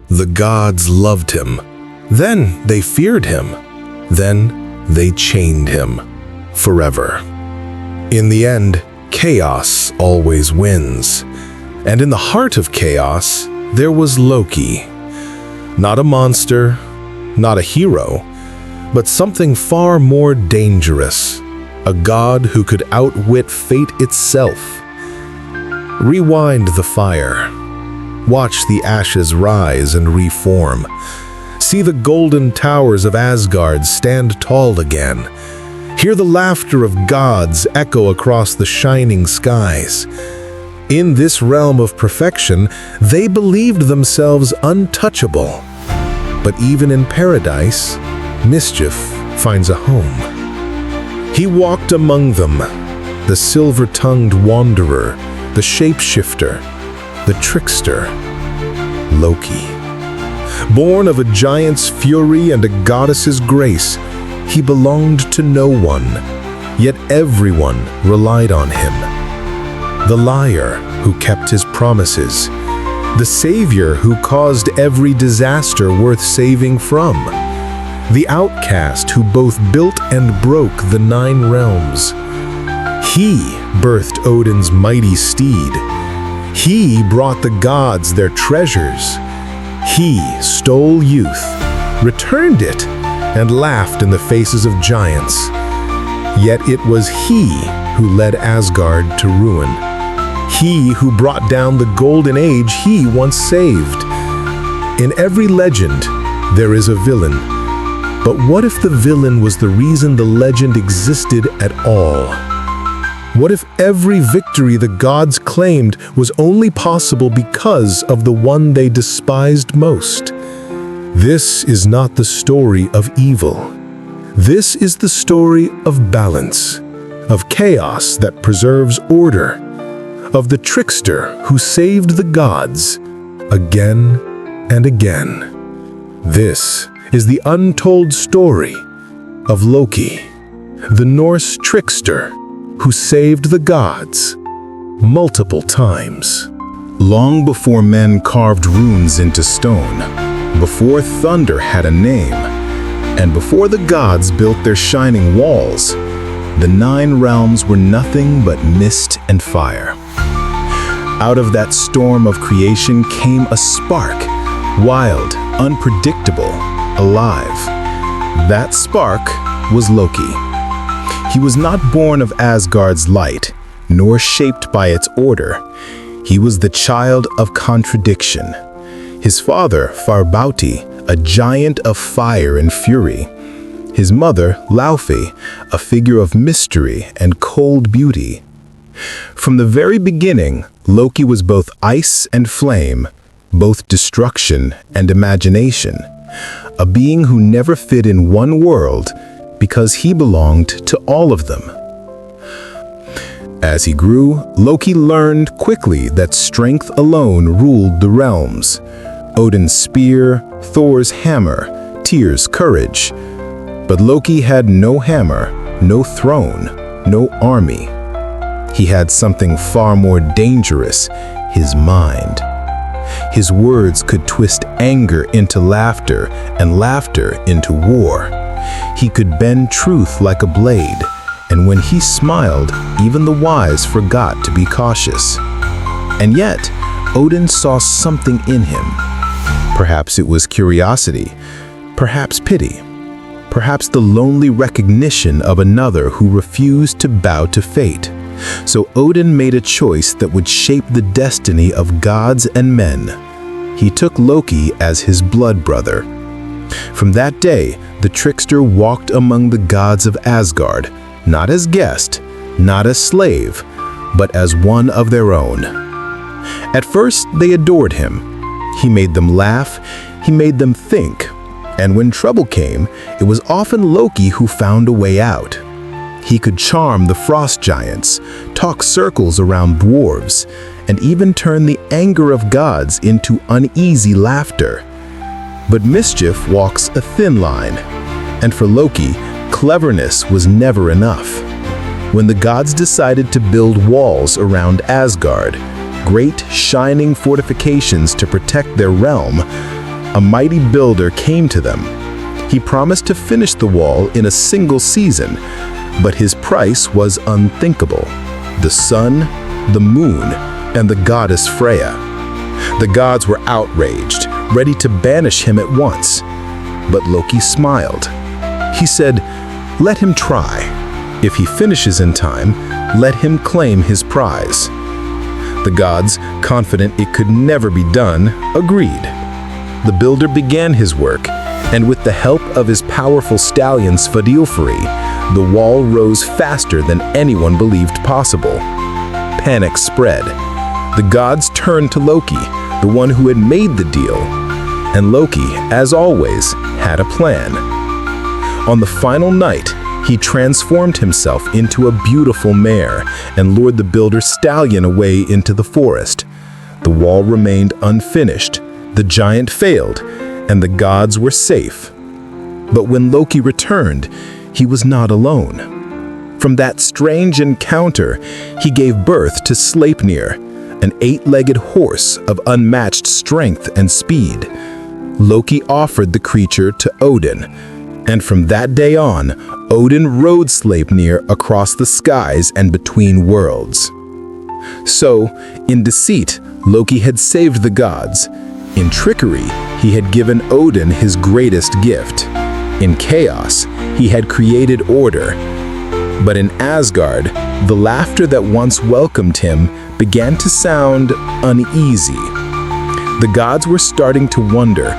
The gods loved him. Then they feared him. Then they chained him forever. In the end, chaos always wins. And in the heart of chaos, there was Loki. Not a monster, not a hero, but something far more dangerous. A god who could outwit fate itself. Rewind the fire. Watch the ashes rise and reform. See the golden towers of Asgard stand tall again. Hear the laughter of gods echo across the shining skies. In this realm of perfection, they believed themselves untouchable. But even in paradise, mischief finds a home. He walked among them, the silver-tongued wanderer, the shapeshifter, the trickster, Loki. Born of a giant's fury and a goddess's grace, he belonged to no one, yet everyone relied on him. The liar who kept his promises, the savior who caused every disaster worth saving from, the outcast who both built and broke the 9 realms. He birthed Odin's mighty steed. He brought the gods their treasures. He stole youth, returned it, and laughed in the faces of giants. Yet it was he who led Asgard to ruin. He who brought down the golden age he once saved. In every legend, there is a villain. But what if the villain was the reason the legend existed at all? What if every victory the gods claimed was only possible because of the one they despised most? This is not the story of evil. This is the story of balance, of chaos that preserves order, of the trickster who saved the gods again and again. This is the untold story of Loki, the Norse trickster who saved the gods multiple times. Long before men carved runes into stone, before thunder had a name, and before the gods built their shining walls, the 9 realms were nothing but mist and fire. Out of that storm of creation came a spark, wild, unpredictable, alive. That spark was Loki. He was not born of Asgard's light, nor shaped by its order. He was the child of contradiction. His father, Farbauti, a giant of fire and fury. His mother, Laufey, a figure of mystery and cold beauty. From the very beginning, Loki was both ice and flame, both destruction and imagination, a being who never fit in one world because he belonged to all of them. As he grew, Loki learned quickly that strength alone ruled the realms. Odin's spear, Thor's hammer, Tyr's courage. But Loki had no hammer, no throne, no army. He had something far more dangerous, his mind. His words could twist anger into laughter and laughter into war. He could bend truth like a blade, and when he smiled, even the wise forgot to be cautious. And yet, Odin saw something in him. Perhaps it was curiosity, perhaps pity, perhaps the lonely recognition of another who refused to bow to fate. So Odin made a choice that would shape the destiny of gods and men. He took Loki as his blood brother. From that day, the trickster walked among the gods of Asgard, not as guest, not as slave, but as one of their own. At first, they adored him. He made them laugh, he made them think, and when trouble came, it was often Loki who found a way out. He could charm the frost giants, talk circles around dwarves, and even turn the anger of gods into uneasy laughter. But mischief walks a thin line, and for Loki, cleverness was never enough. When the gods decided to build walls around Asgard, great shining fortifications to protect their realm, a mighty builder came to them. He promised to finish the wall in a single season, but his price was unthinkable: the sun, the moon, and the goddess Freya. The gods were outraged, ready to banish him at once. But Loki smiled. He said, "Let him try. If he finishes in time, let him claim his prize." The gods, confident it could never be done, agreed. The builder began his work, and with the help of his powerful stallion Svadilfari, the wall rose faster than anyone believed possible. Panic spread. The gods turned to Loki, the one who had made the deal. And Loki, as always, had a plan. On the final night, he transformed himself into a beautiful mare and lured the builder's stallion away into the forest. The wall remained unfinished, the giant failed, and the gods were safe. But when Loki returned, he was not alone. From that strange encounter, he gave birth to Sleipnir, an 8-legged horse of unmatched strength and speed. Loki offered the creature to Odin, and from that day on, Odin rode Sleipnir across the skies and between worlds. So, in deceit, Loki had saved the gods. In trickery, he had given Odin his greatest gift. In chaos, he had created order. But in Asgard, the laughter that once welcomed him began to sound uneasy. The gods were starting to wonder,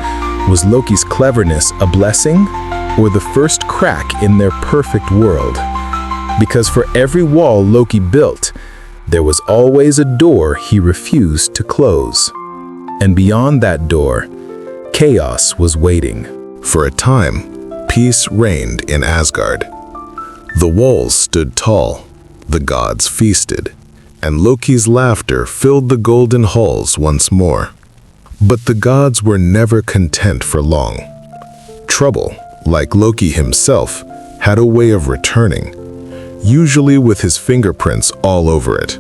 was Loki's cleverness a blessing or the first crack in their perfect world? Because for every wall Loki built, there was always a door he refused to close. And beyond that door, chaos was waiting. For a time, peace reigned in Asgard. The walls stood tall, the gods feasted, and Loki's laughter filled the golden halls once more. But the gods were never content for long. Trouble, like Loki himself, had a way of returning, usually with his fingerprints all over it.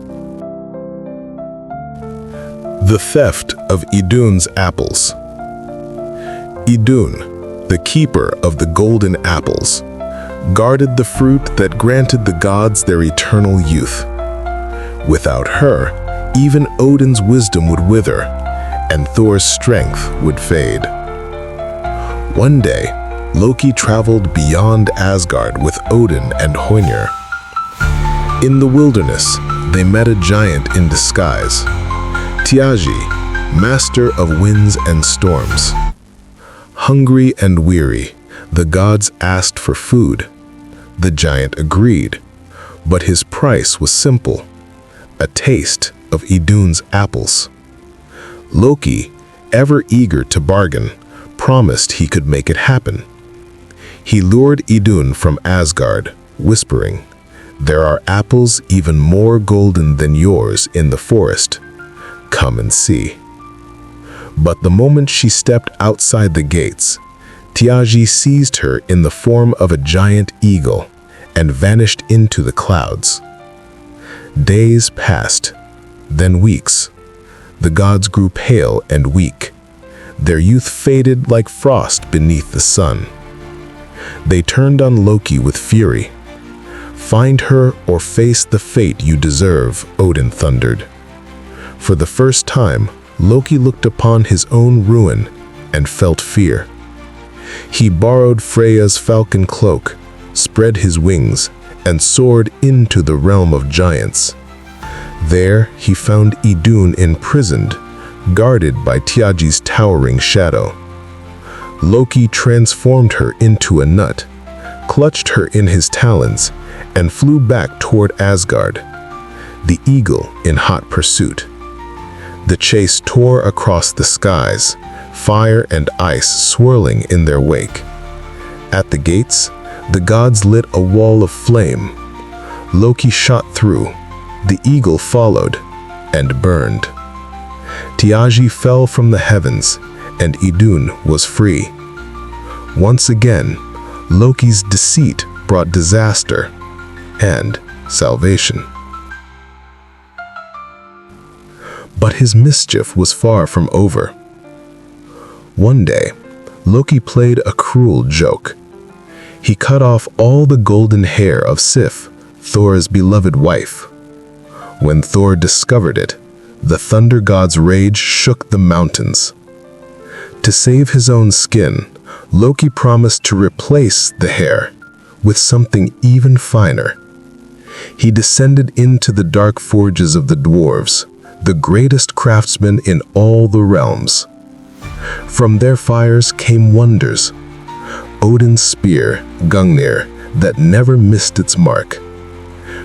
The theft of Idun's apples. Idun, the keeper of the golden apples, guarded the fruit that granted the gods their eternal youth. Without her, even Odin's wisdom would wither, and Thor's strength would fade. One day, Loki traveled beyond Asgard with Odin and Mjölnir. In the wilderness, they met a giant in disguise, Thiazi, master of winds and storms. Hungry and weary, the gods asked for food. The giant agreed, but his price was simple: a taste of Idun's apples. Loki, ever eager to bargain, promised he could make it happen. He lured Idun from Asgard, whispering, "There are apples even more golden than yours in the forest. Come and see." But the moment she stepped outside the gates, Thiazi seized her in the form of a giant eagle and vanished into the clouds. Days passed, then weeks. The gods grew pale and weak. Their youth faded like frost beneath the sun. They turned on Loki with fury. "Find her or face the fate you deserve," Odin thundered. For the first time, Loki looked upon his own ruin and felt fear. He borrowed Freya's falcon cloak, spread his wings, and soared into the realm of giants. There he found Idun imprisoned, guarded by Thiazi's towering shadow. Loki transformed her into a nut, clutched her in his talons, and flew back toward Asgard, the eagle in hot pursuit. The chase tore across the skies, fire and ice swirling in their wake. At the gates, the gods lit a wall of flame. Loki shot through, the eagle followed, and burned. Thiazi fell from the heavens, and Idun was free. Once again, Loki's deceit brought disaster and salvation. But his mischief was far from over. One day, Loki played a cruel joke. He cut off all the golden hair of Sif, Thor's beloved wife. When Thor discovered it, the thunder god's rage shook the mountains. To save his own skin, Loki promised to replace the hair with something even finer. He descended into the dark forges of the dwarves, the greatest craftsmen in all the realms. From their fires came wonders. Odin's spear, Mjölnir, that never missed its mark.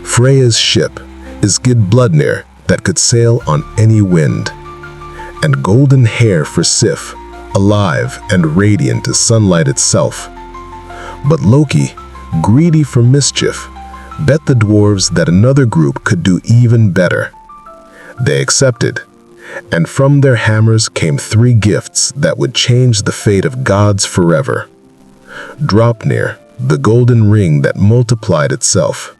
Freya's ship, Asgard, that could sail on any wind. And golden hair for Sif, alive and radiant as sunlight itself. But Loki, greedy for mischief, bet the dwarves that another group could do even better. They accepted, and from their hammers came 3 gifts that would change the fate of gods forever. Draupnir, the golden ring that multiplied itself.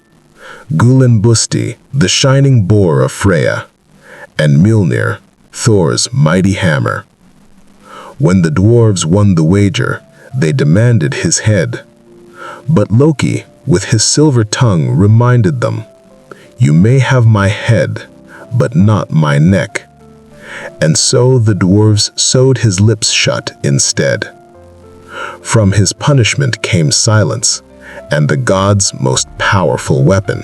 Gullinbusti, the shining boar of Freya. And Mjölnir, Thor's mighty hammer. When the dwarves won the wager, they demanded his head. But Loki, with his silver tongue, reminded them, "You may have my head, but not my neck." And so the dwarves sewed his lips shut instead. From his punishment came silence, and the god's most powerful weapon.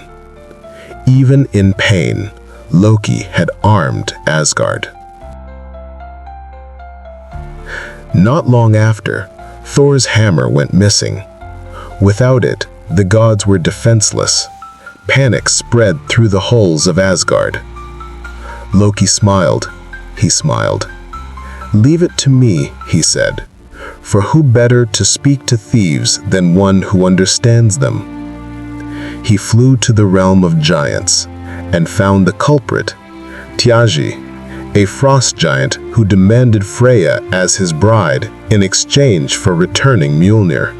Even in pain, Loki had armed Asgard. Not long after, Thor's hammer went missing. Without it, the gods were defenseless. Panic spread through the halls of Asgard. Loki smiled. He smiled. "Leave it to me," he said, "for who better to speak to thieves than one who understands them?" He flew to the realm of giants and found the culprit, Thjazi, a frost giant who demanded Freya as his bride in exchange for returning Mjölnir.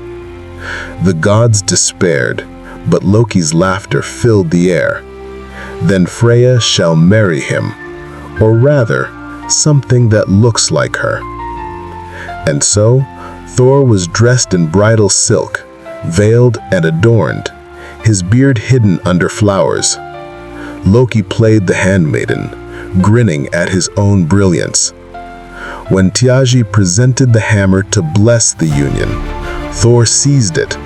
The gods despaired, but Loki's laughter filled the air. "Then Freya shall marry him, or rather, something that looks like her." And so, Thor was dressed in bridal silk, veiled and adorned, his beard hidden under flowers. Loki played the handmaiden, grinning at his own brilliance. When Thjazi presented the hammer to bless the union, Thor seized it,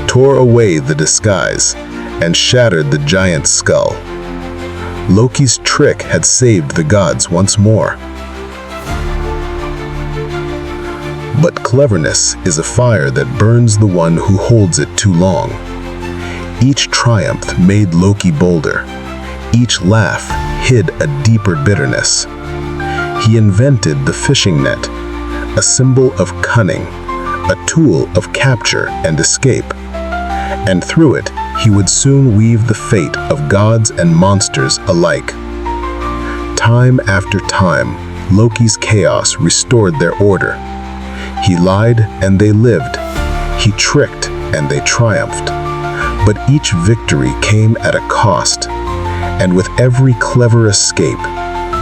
tore away the disguise, and shattered the giant's skull. Loki's trick had saved the gods once more. But cleverness is a fire that burns the one who holds it too long. Each triumph made Loki bolder. Each laugh hid a deeper bitterness. He invented the fishing net, a symbol of cunning, a tool of capture and escape. And through it, he would soon weave the fate of gods and monsters alike. Time after time, Loki's chaos restored their order. He lied and they lived. He tricked and they triumphed. But each victory came at a cost. And with every clever escape,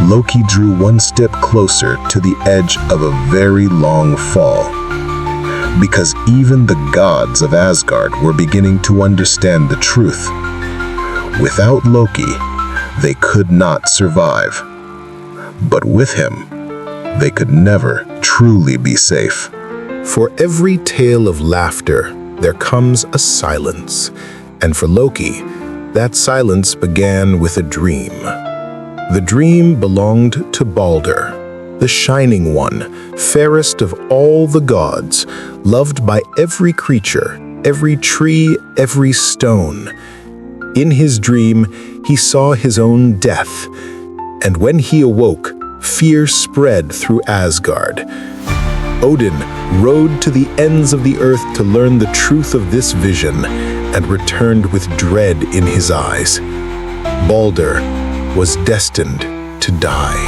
Loki drew one step closer to the edge of a very long fall. Because even the gods of Asgard were beginning to understand the truth. Without Loki, they could not survive. But with him, they could never truly be safe. For every tale of laughter, there comes a silence. And for Loki, that silence began with a dream. The dream belonged to Balder, the Shining One, fairest of all the gods, loved by every creature, every tree, every stone. In his dream, he saw his own death, and when he awoke, fear spread through Asgard. Odin rode to the ends of the earth to learn the truth of this vision, and returned with dread in his eyes. Balder was destined to die.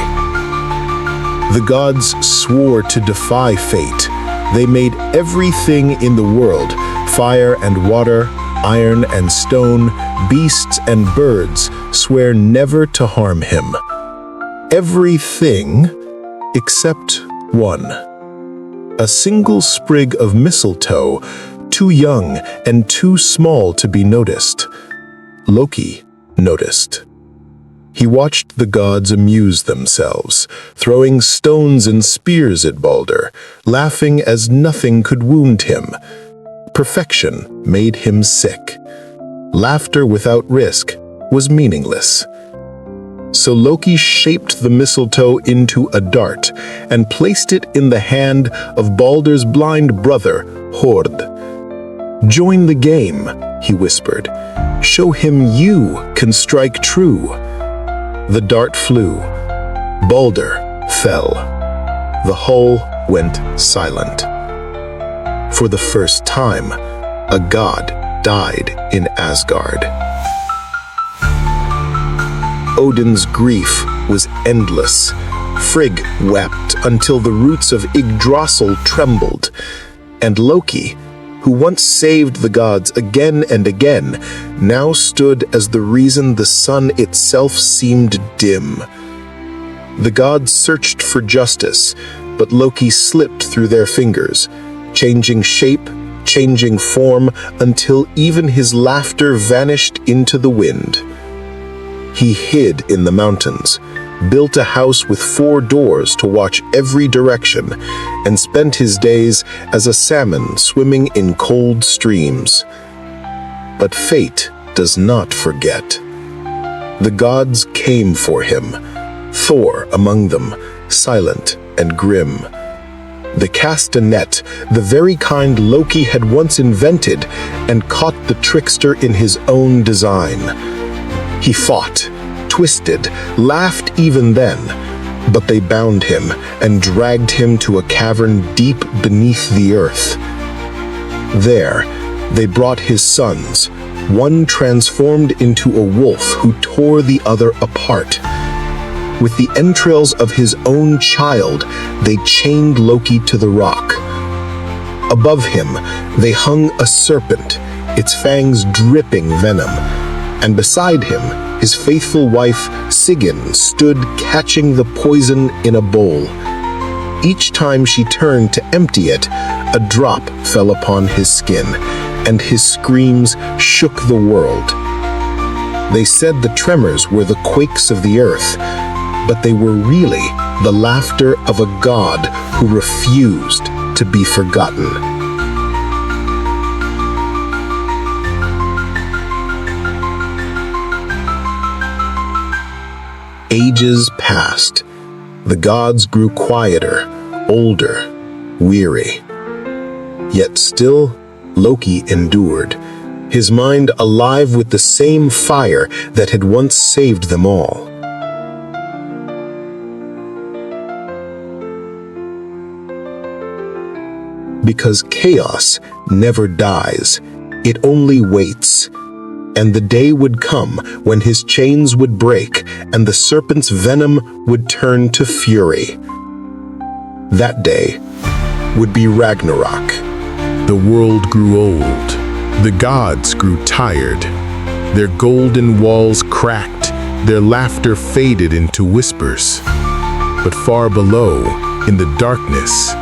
The gods swore to defy fate. They made everything in the world, fire and water, iron and stone, beasts and birds, swear never to harm him. Everything except one. a single sprig of mistletoe, too young and too small to be noticed. Loki noticed. He watched the gods amuse themselves, throwing stones and spears at Balder, laughing as nothing could wound him. Perfection made him sick. Laughter without risk was meaningless. So Loki shaped the mistletoe into a dart and placed it in the hand of Balder's blind brother, Hord. "Join the game," he whispered. "Show him you can strike true." The dart flew. Balder fell. The hull went silent. For the first time, a god died in Asgard. Odin's grief was endless. Frigg wept until the roots of Yggdrasil trembled. And Loki, who once saved the gods again and again, now stood as the reason the sun itself seemed dim. The gods searched for justice, but Loki slipped through their fingers, changing shape, changing form, until even his laughter vanished into the wind. He hid in the mountains, built a house with 4 doors to watch every direction, and spent his days as a salmon swimming in cold streams. But fate does not forget. The gods came for him, Thor among them, silent and grim. They cast a net, the very kind Loki had once invented, and caught the trickster in his own design. He fought, twisted, laughed even then, but they bound him and dragged him to a cavern deep beneath the earth. There, they brought his sons, one transformed into a wolf who tore the other apart. With the entrails of his own child, they chained Loki to the rock. Above him, they hung a serpent, its fangs dripping venom, and beside him, his faithful wife, Sigyn, stood catching the poison in a bowl. Each time she turned to empty it, a drop fell upon his skin, and his screams shook the world. They said the tremors were the quakes of the earth, but they were really the laughter of a god who refused to be forgotten. Ages passed. The gods grew quieter, older, weary. Yet still, Loki endured, his mind alive with the same fire that had once saved them all. Because chaos never dies, it only waits. And the day would come when his chains would break and the serpent's venom would turn to fury. That day would be Ragnarok. The world grew old. The gods grew tired. Their golden walls cracked. Their laughter faded into whispers. But far below, in the darkness,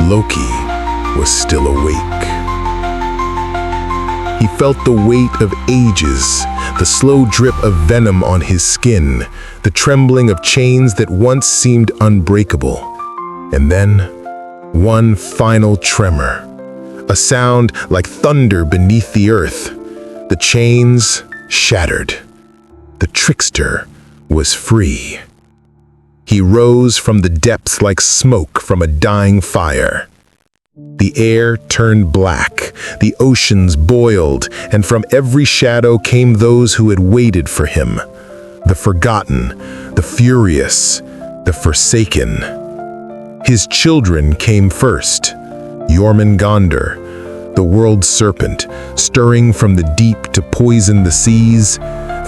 Loki was still awake. He felt the weight of ages, the slow drip of venom on his skin, the trembling of chains that once seemed unbreakable. And then, one final tremor, a sound like thunder beneath the earth. The chains shattered. The trickster was free. He rose from the depths like smoke from a dying fire. The air turned black, the oceans boiled, and from every shadow came those who had waited for him. The forgotten, the furious, the forsaken. His children came first. Jormungandr, the world serpent, stirring from the deep to poison the seas.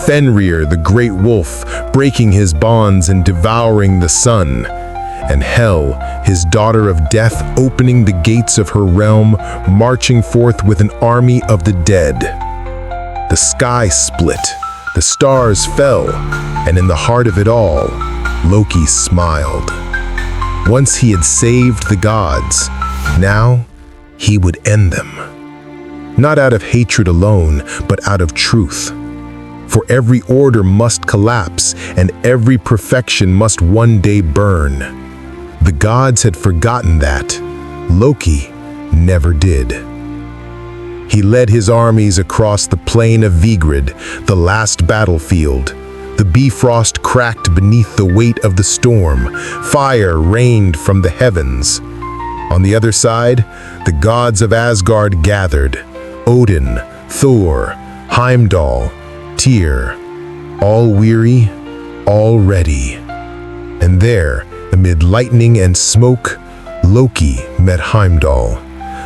Fenrir, the great wolf, breaking his bonds and devouring the sun. And Hel, his daughter of death, opening the gates of her realm, marching forth with an army of the dead. The sky split, the stars fell, and in the heart of it all, Loki smiled. Once he had saved the gods, Now, he would end them. Not out of hatred alone, but out of truth. For every order must collapse, and every perfection must one day burn. The gods had forgotten that. Loki never did. He led his armies across the plain of Vigrid, the last battlefield. The Bifrost cracked beneath the weight of the storm. Fire rained from the heavens. On the other side, the gods of Asgard gathered. Odin, Thor, Heimdall, Tyr, all weary, all ready. And there, amid lightning and smoke, Loki met Heimdall,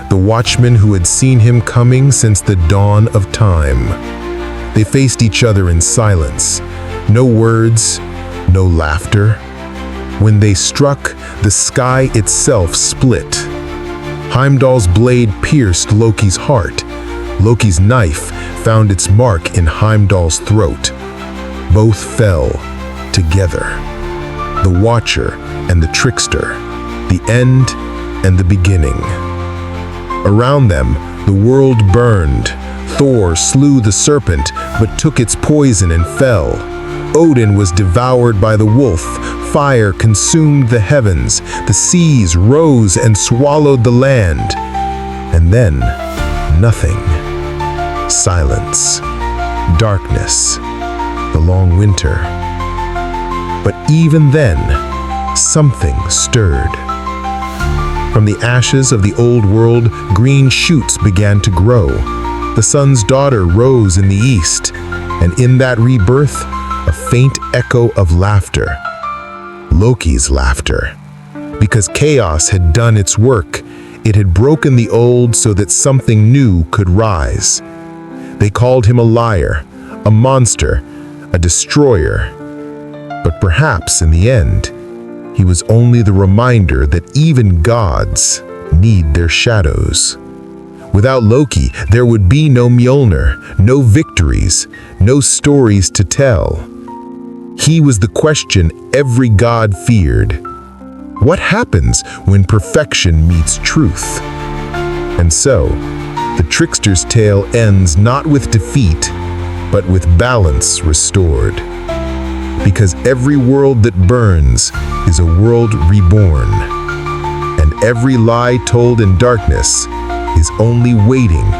the watchman who had seen him coming since the dawn of time. They faced each other in silence. No words, no laughter. When they struck, the sky itself split. Heimdall's blade pierced Loki's heart. Loki's knife found its mark in Heimdall's throat. Both fell together. The Watcher and the Trickster, the end and the beginning. Around them, the world burned. Thor slew the serpent, but took its poison and fell. Odin was devoured by the wolf. Fire consumed the heavens. The seas rose and swallowed the land. And then, nothing. Silence. Darkness. The long winter. But even then, something stirred. From the ashes of the old world, green shoots began to grow. The sun's daughter rose in the east, and in that rebirth, a faint echo of laughter. Loki's laughter. Because chaos had done its work, it had broken the old so that something new could rise. They called him a liar, a monster, a destroyer. But perhaps in the end, he was only the reminder that even gods need their shadows. Without Loki, there would be no Mjölnir, no victories, no stories to tell. He was the question every god feared. What happens when perfection meets truth? And so, the trickster's tale ends not with defeat, but with balance restored. Because every world that burns is a world reborn, and every lie told in darkness is only waiting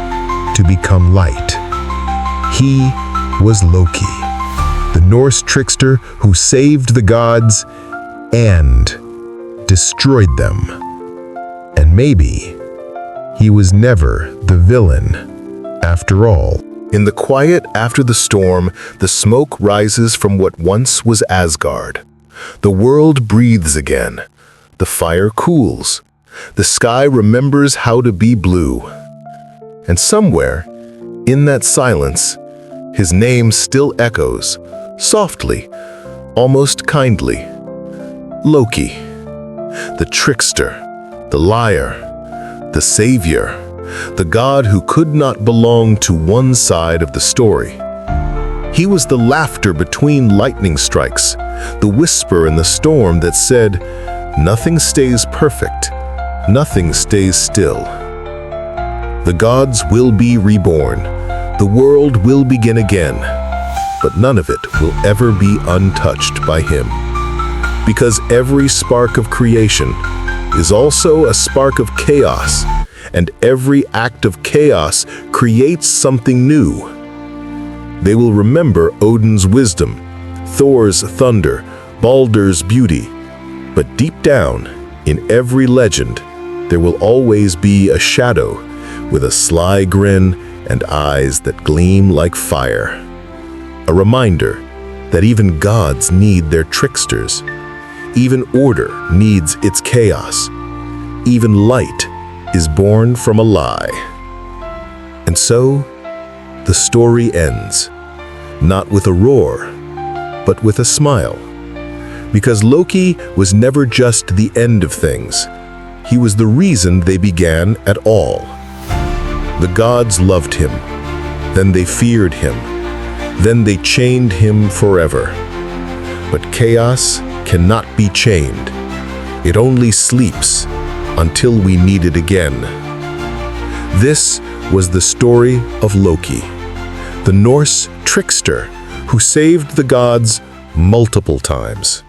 to become light. He was Loki, the Norse trickster who saved the gods and destroyed them. And maybe he was never the villain after all. In the quiet after the storm, the smoke rises from what once was Asgard. The world breathes again. The fire cools. The sky remembers how to be blue. And somewhere, in that silence, his name still echoes, softly, almost kindly. Loki, the trickster, the liar, the savior, the god who could not belong to one side of the story. He was the laughter between lightning strikes, the whisper in the storm that said, "Nothing stays perfect, nothing stays still." The gods will be reborn, the world will begin again, but none of it will ever be untouched by him. Because every spark of creation is also a spark of chaos, and every act of chaos creates something new. They will remember Odin's wisdom, Thor's thunder, Baldur's beauty. But deep down, in every legend, there will always be a shadow with a sly grin and eyes that gleam like fire. A reminder that even gods need their tricksters. Even order needs its chaos. Even light is born from a lie. And so, the story ends, not with a roar, but with a smile. Because Loki was never just the end of things. He was the reason they began at all. The gods loved him, then they feared him, then they chained him forever. But chaos cannot be chained. It only sleeps until we need it again. This was the story of Loki, the Norse trickster who saved the gods multiple times.